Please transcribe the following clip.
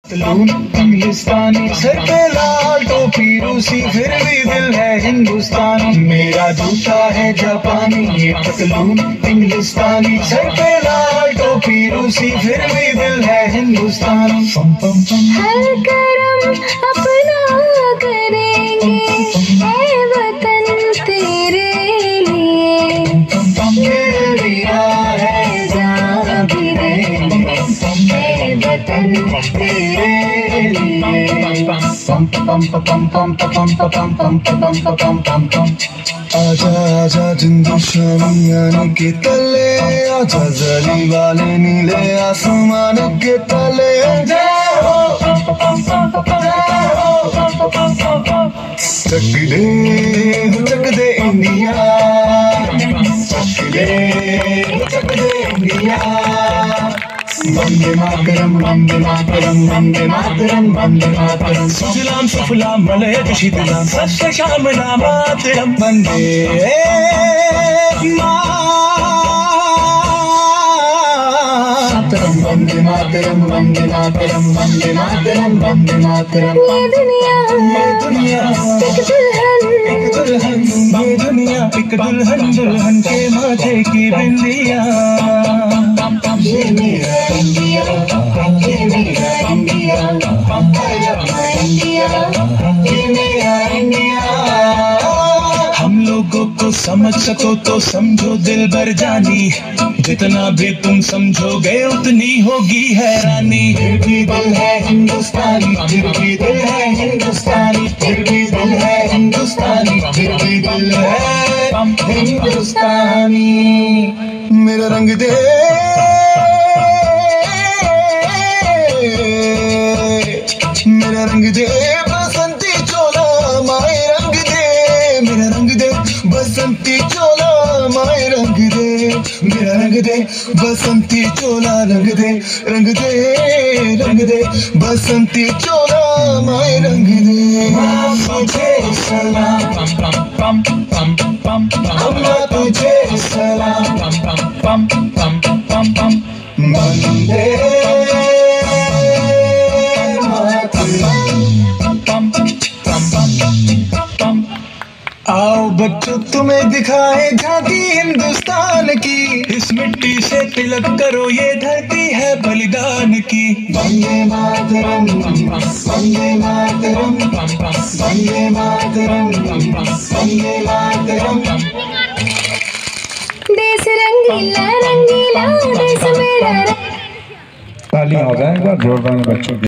इंग्लिस्तानी sir पे लाल टोपी रूसी फिर भी दिल है हिंदुस्तानी। मेरा जूता है जापानी ये पतलून इंग्लिस्तानी सर पे लाल टोपी रूसी फिर भी दिल है हिंदुस्तानी। हर करम अपना करेंगे ऐ वतन तेरे लिए, दिल दिया है जान भी देंगे ऐ वतन तेरे लिए। आजा आजा जिंदुशामियाने के तले, आजा जली वाले नीले आसमान के तले। चक दे इंडिया, चक दे इंडिया। वंदे मातरम वंदे मातरम वंदे मातरम वंदे मातरम। सुजलाम सुफलाम मलयज शीतलाम सस्य श्यामलाम मातरम वंदे मातरम वंदे मातरम वंदे मातरम वंदे मातरम वंदे मातरम। ये दुनिया एक दुल्हन, ये दुनिया एक दुल्हन, दुल्हन के माथे की बिंदिया। ये मेरा इंडिया, ये मेरा इंडिया, ये मेरा इंडिया। हम लोगों को समझ सको तो समझो दिल भर जानी, जितना भी तुम समझोगे उतनी होगी हैरानी। फिर भी दिल है हिंदुस्तानी, फिर भी दिल है हिंदुस्तानी, फिर भी दिल है हिंदुस्तानी, फिर भी दिल है हिंदुस्तानी। मेरा रंग दे मेरा रंग दे बसंती चोला माए रंग दे, मेरा रंग दे बसंती चोला माए रंग दे, मेरा रंग दे बसंती चोला रंग दे, रंग दे रंग दे बसंती चोला माए रंग दे। तुझे सलाम अम्मा तुझे सलाम वंदे आओ बच्चों तुम्हें दिखाए झांकी हिंदुस्तान की, इस मिट्टी से तिलक करो ये धरती है बलिदान की। वंदे मातरम वंदे मातरम वंदे मातरम वंदे मातरम। देश रंगीला रंगीला देश मेरा। तालियां हो जाए एक बार जोरदार बच्चों की।